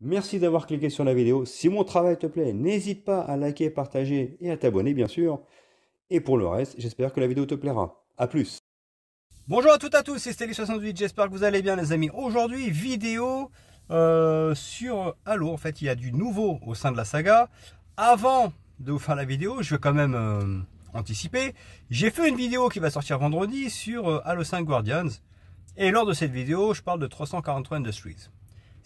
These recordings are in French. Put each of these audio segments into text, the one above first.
Merci d'avoir cliqué sur la vidéo. Si mon travail te plaît, n'hésite pas à liker, partager et à t'abonner, bien sûr. Et pour le reste, j'espère que la vidéo te plaira. A plus. Bonjour à toutes et à tous, c'est Stelly68, j'espère que vous allez bien les amis. Aujourd'hui, vidéo sur Halo. En fait, il y a du nouveau au sein de la saga. Avant de vous faire la vidéo, je vais quand même anticiper. J'ai fait une vidéo qui va sortir vendredi sur Halo 5 Guardians. Et lors de cette vidéo, je parle de 343 Industries.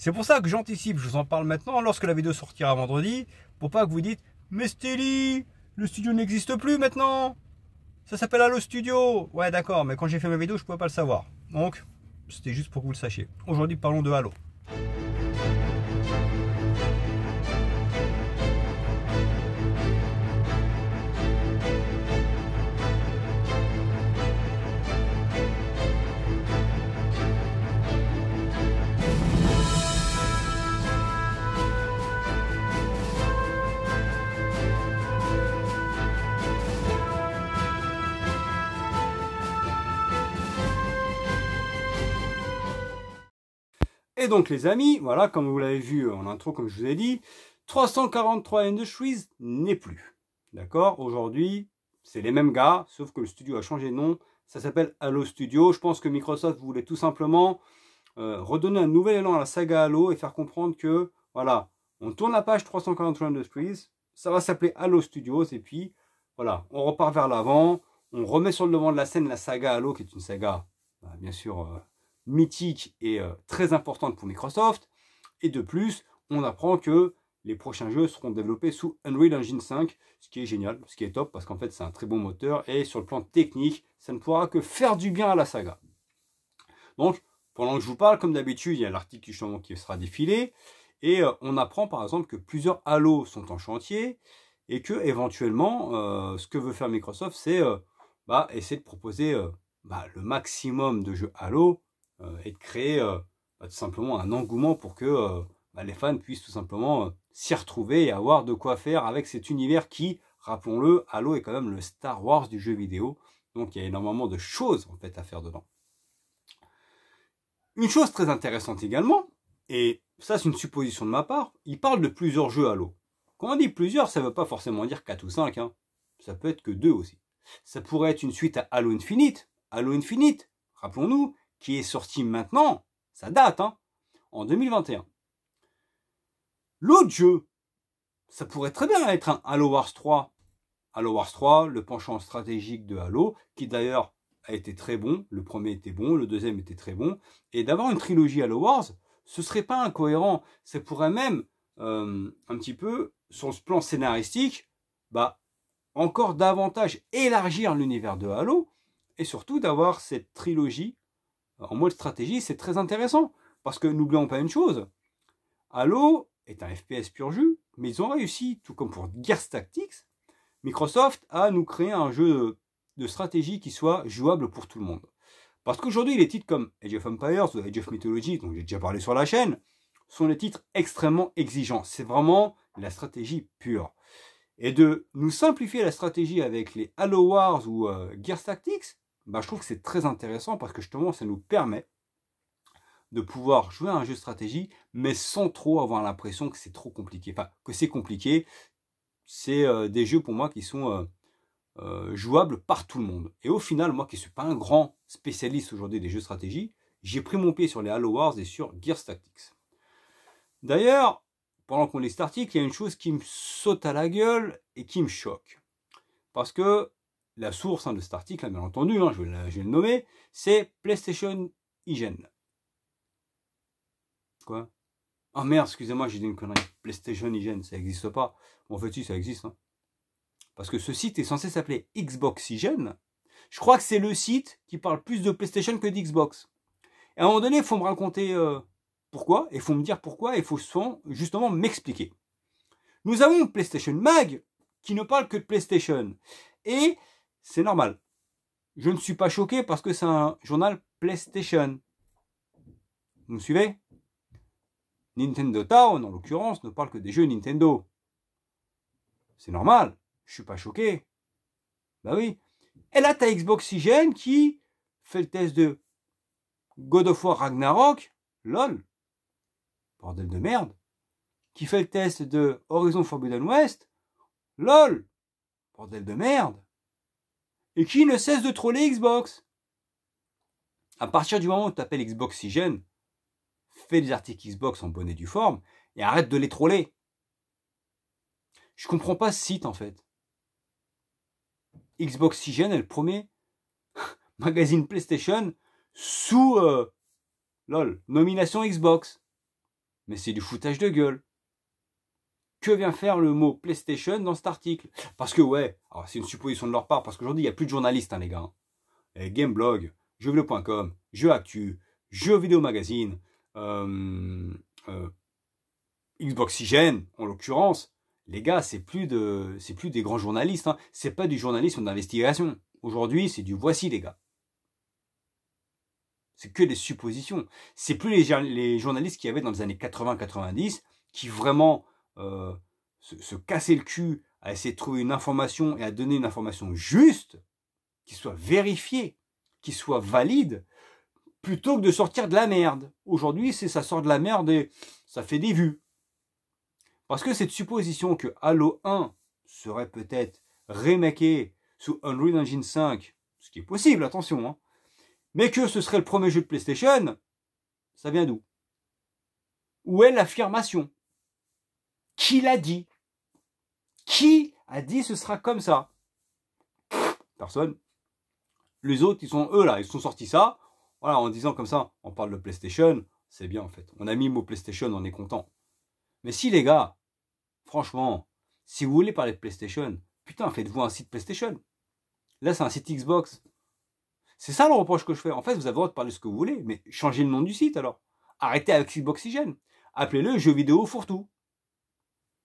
C'est pour ça que j'anticipe, je vous en parle maintenant lorsque la vidéo sortira vendredi, pour pas que vous dites « Mais Stelly, le studio n'existe plus maintenant, ça s'appelle Halo Studio ». Ouais d'accord, mais quand j'ai fait ma vidéo, je pouvais pas le savoir. Donc, c'était juste pour que vous le sachiez. Aujourd'hui, parlons de Halo. Et donc les amis, voilà, comme vous l'avez vu en intro, comme je vous ai dit, 343 Industries n'est plus. D'accord? Aujourd'hui, c'est les mêmes gars, sauf que le studio a changé de nom. Ça s'appelle Halo Studio. Je pense que Microsoft voulait tout simplement redonner un nouvel élan à la saga Halo et faire comprendre que, voilà, on tourne la page 343 Industries, ça va s'appeler Halo Studios, et puis, voilà, on repart vers l'avant, on remet sur le devant de la scène la saga Halo, qui est une saga, bien sûr, mythique et très importante pour Microsoft. Et de plus, on apprend que les prochains jeux seront développés sous Unreal Engine 5, ce qui est génial, ce qui est top, parce qu'en fait c'est un très bon moteur, et sur le plan technique, ça ne pourra que faire du bien à la saga. Donc, pendant que je vous parle, comme d'habitude, il y a l'article justement qui sera défilé, et on apprend par exemple que plusieurs Halo sont en chantier, et que éventuellement, ce que veut faire Microsoft, c'est essayer de proposer le maximum de jeux Halo, et de créer tout simplement un engouement pour que les fans puissent tout simplement s'y retrouver et avoir de quoi faire avec cet univers qui, rappelons-le, Halo est quand même le Star Wars du jeu vidéo. Donc il y a énormément de choses en fait à faire dedans. Une chose très intéressante également, et ça c'est une supposition de ma part, il parle de plusieurs jeux Halo. Quand on dit plusieurs, ça ne veut pas forcément dire 4 ou 5, hein. Ça peut être que 2 aussi. Ça pourrait être une suite à Halo Infinite. Halo Infinite, rappelons-nous, qui est sorti maintenant, ça date, hein, en 2021. L'autre jeu, ça pourrait très bien être un Halo Wars 3. Halo Wars 3, le penchant stratégique de Halo, qui d'ailleurs a été très bon. Le premier était bon, le deuxième était très bon. Et d'avoir une trilogie Halo Wars, ce serait pas incohérent. Ça pourrait même, un petit peu, sur le plan scénaristique, encore davantage élargir l'univers de Halo, et surtout d'avoir cette trilogie en mode stratégie, c'est très intéressant. Parce que n'oublions pas une chose, Halo est un FPS pur jus, mais ils ont réussi, tout comme pour Gears Tactics, Microsoft à nous créer un jeu de stratégie qui soit jouable pour tout le monde. Parce qu'aujourd'hui, les titres comme Age of Empires ou Age of Mythology, dont j'ai déjà parlé sur la chaîne, sont des titres extrêmement exigeants. C'est vraiment la stratégie pure. Et de nous simplifier la stratégie avec les Halo Wars ou Gears Tactics, je trouve que c'est très intéressant parce que justement ça nous permet de pouvoir jouer à un jeu de stratégie mais sans trop avoir l'impression que c'est trop compliqué. Enfin, que c'est compliqué. C'est des jeux pour moi qui sont jouables par tout le monde. Et au final, moi qui ne suis pas un grand spécialiste aujourd'hui des jeux de stratégie, j'ai pris mon pied sur les Halo Wars et sur Gears Tactics. D'ailleurs, pendant qu'on lit cet article, il y a une chose qui me saute à la gueule et qui me choque. Parce que la source de cet article, bien entendu, je vais le nommer, c'est PlayStation IGN. Quoi? Oh merde, excusez-moi, j'ai dit une connerie. PlayStation IGN, ça n'existe pas. Bon, en fait, si, ça existe. Hein. Parce que ce site est censé s'appeler Xbox IGN. Je crois que c'est le site qui parle plus de PlayStation que d'Xbox. Et à un moment donné, il faut me raconter pourquoi, et il faut me dire pourquoi, et il faut justement m'expliquer. Nous avons PlayStation Mag, qui ne parle que de PlayStation. Et c'est normal. Je ne suis pas choqué parce que c'est un journal PlayStation. Vous me suivez? Nintendo Town, en l'occurrence, ne parle que des jeux Nintendo. C'est normal. Je ne suis pas choqué. Bah oui. Et là, tu as Xbox IGN qui fait le test de God of War Ragnarok. LOL. Bordel de merde. qui fait le test de Horizon Forbidden West, lol, bordel de merde, et qui ne cesse de troller Xbox. À partir du moment où tu appelles Xboxygène, fais des articles Xbox en bonne et due forme, et arrête de les troller. Je comprends pas ce site en fait. Xboxygène est le premier magazine PlayStation sous lol, nomination Xbox. Mais c'est du foutage de gueule. Que vient faire le mot PlayStation dans cet article? Parce que ouais, c'est une supposition de leur part, parce qu'aujourd'hui il n'y a plus de journalistes, hein, les gars. Gameblog, jeuxvideo.com, Jeux Actu, Jeux Vidéo Magazine, Xboxygène en l'occurrence. Les gars, c'est plus des grands journalistes, hein. C'est pas du journalisme d'investigation. Aujourd'hui, c'est du voici, les gars. C'est que des suppositions. C'est plus les journalistes qu'il y avait dans les années 80-90 qui vraiment se cassaient le cul à essayer de trouver une information et à donner une information juste, qui soit vérifiée, qui soit valide, plutôt que de sortir de la merde. Aujourd'hui, ça sort de la merde et ça fait des vues. Parce que cette supposition que Halo 1 serait peut-être remaké sous Unreal Engine 5, ce qui est possible, attention, hein, mais que ce serait le premier jeu de PlayStation, ça vient d'où? Où est l'affirmation? Qui l'a dit? Qui a dit ce sera comme ça? Personne. Les autres, ils sont sortis ça, voilà, en disant comme ça, on parle de PlayStation, c'est bien en fait. On a mis le mot PlayStation, on est content. Mais si les gars, franchement, si vous voulez parler de PlayStation, putain, faites-vous un site PlayStation. Là, c'est un site Xbox. C'est ça le reproche que je fais. En fait, vous avez le droit de parler de ce que vous voulez, mais changez le nom du site alors. Arrêtez avec Xboxygène. Appelez-le Jeux Vidéo Fourre-tout.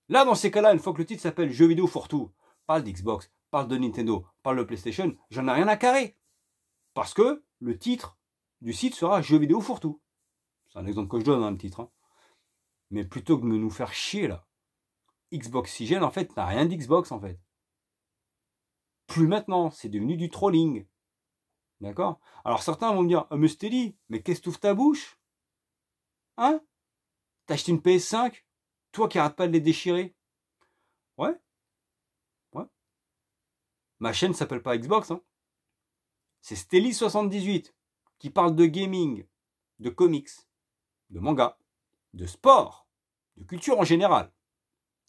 Là, dans ces cas-là, une fois que le titre s'appelle Jeux Vidéo Fourre-tout, parle d'Xbox, parle de Nintendo, parle de PlayStation, j'en ai rien à carrer. Parce que le titre du site sera Jeux Vidéo Fourre-tout. C'est un exemple que je donne dans le titre. Hein. Mais plutôt que de nous faire chier là, Xboxygène en fait n'a rien d'Xbox en fait. Plus maintenant, c'est devenu du trolling. D'accord? Alors certains vont me dire, mais Stélie, mais qu'est-ce que tu ouvres ta bouche? Hein? T'as acheté une PS5? Toi qui arrêtes pas de les déchirer? Ouais? Ouais. Ma chaîne s'appelle pas Xbox, hein. C'est Stélie78 qui parle de gaming, de comics, de manga, de sport, de culture en général.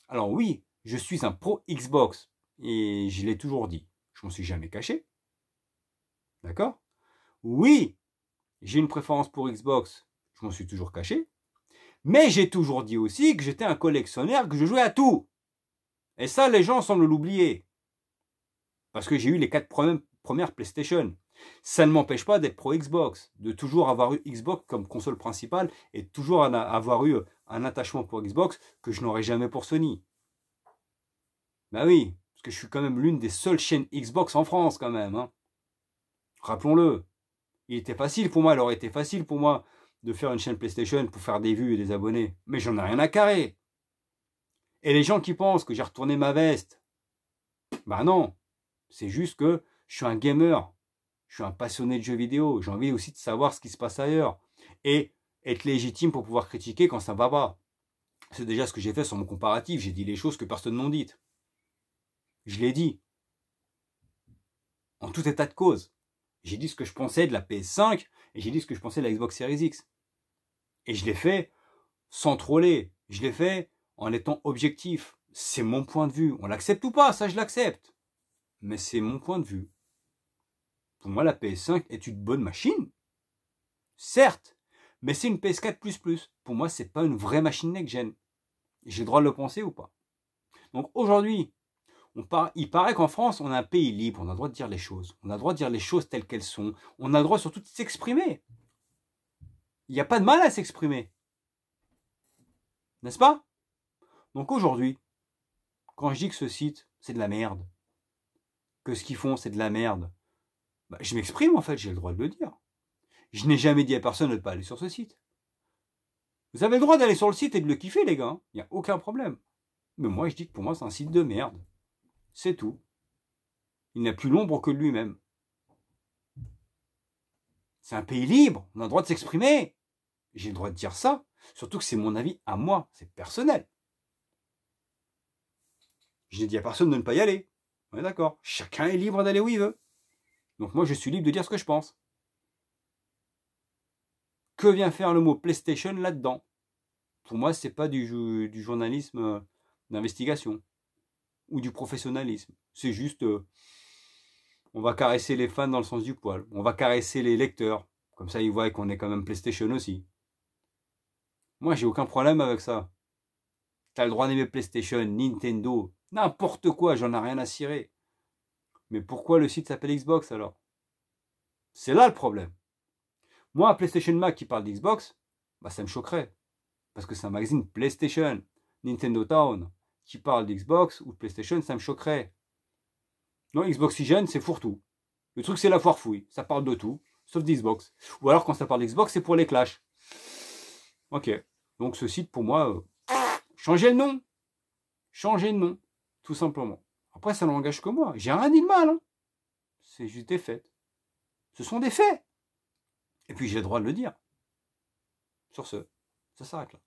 Alors oui, je suis un pro Xbox et je l'ai toujours dit. Je m'en suis jamais caché. D'accord? Oui, j'ai une préférence pour Xbox. Je m'en suis toujours caché. Mais j'ai toujours dit aussi que j'étais un collectionneur, que je jouais à tout. Et ça, les gens semblent l'oublier. Parce que j'ai eu les 4 premières PlayStation. Ça ne m'empêche pas d'être pro Xbox, de toujours avoir eu Xbox comme console principale et de toujours avoir eu un attachement pour Xbox que je n'aurais jamais pour Sony. Ben oui, parce que je suis quand même l'une des seules chaînes Xbox en France quand même. Hein. Rappelons-le. Il aurait été facile pour moi de faire une chaîne PlayStation pour faire des vues et des abonnés. Mais j'en ai rien à carrer. Et les gens qui pensent que j'ai retourné ma veste, bah non. C'est juste que je suis un gamer. Je suis un passionné de jeux vidéo. J'ai envie aussi de savoir ce qui se passe ailleurs. Et être légitime pour pouvoir critiquer quand ça va pas. C'est déjà ce que j'ai fait sur mon comparatif. J'ai dit les choses que personne n'ont dites. Je l'ai dit. En tout état de cause. J'ai dit ce que je pensais de la PS5 et j'ai dit ce que je pensais de la Xbox Series X. Et je l'ai fait sans troller. Je l'ai fait en étant objectif. C'est mon point de vue. On l'accepte ou pas, ça je l'accepte. Mais c'est mon point de vue. Pour moi, la PS5 est une bonne machine. Certes. Mais c'est une PS4++. Pour moi, c'est pas une vraie machine next-gen. J'ai le droit de le penser ou pas. Donc aujourd'hui, il paraît qu'en France, on a un pays libre. On a le droit de dire les choses. On a le droit de dire les choses telles qu'elles sont. On a le droit surtout de s'exprimer. Il n'y a pas de mal à s'exprimer. N'est-ce pas? Donc aujourd'hui, quand je dis que ce site, c'est de la merde, que ce qu'ils font, c'est de la merde, bah, je m'exprime en fait, j'ai le droit de le dire. Je n'ai jamais dit à personne de ne pas aller sur ce site. Vous avez le droit d'aller sur le site et de le kiffer, les gars. Il n'y a aucun problème. Mais moi, je dis que pour moi, c'est un site de merde. C'est tout. Il n'a plus l'ombre que lui-même. C'est un pays libre. On a le droit de s'exprimer. J'ai le droit de dire ça. Surtout que c'est mon avis à moi. C'est personnel. Je n'ai dit à personne de ne pas y aller. On est d'accord. Chacun est libre d'aller où il veut. Donc moi, je suis libre de dire ce que je pense. Que vient faire le mot PlayStation là-dedans? Pour moi, c'est pas du journalisme d'investigation ou du professionnalisme. C'est juste, on va caresser les fans dans le sens du poil. On va caresser les lecteurs. Comme ça, ils voient qu'on est quand même PlayStation aussi. Moi, j'ai aucun problème avec ça. T'as le droit d'aimer PlayStation, Nintendo, n'importe quoi, j'en ai rien à cirer. Mais pourquoi le site s'appelle Xbox alors? C'est là le problème. Moi, un PlayStation Mag qui parle d'Xbox, bah ça me choquerait. Parce que c'est un magazine PlayStation. Nintendo Town qui parle d'Xbox ou de PlayStation, ça me choquerait. Non, Xboxygène, c'est fourre-tout. Le truc, c'est la foire fouille. Ça parle de tout, sauf d'Xbox. Ou alors, quand ça parle d'Xbox, c'est pour les clashs. Ok. Donc, ce site, pour moi, changez le nom. Changez de nom. Tout simplement. Après, ça n'engage que moi. J'ai rien dit de mal. Hein. C'est juste des faits. Ce sont des faits. Et puis, j'ai le droit de le dire. Sur ce, ça s'arrête là.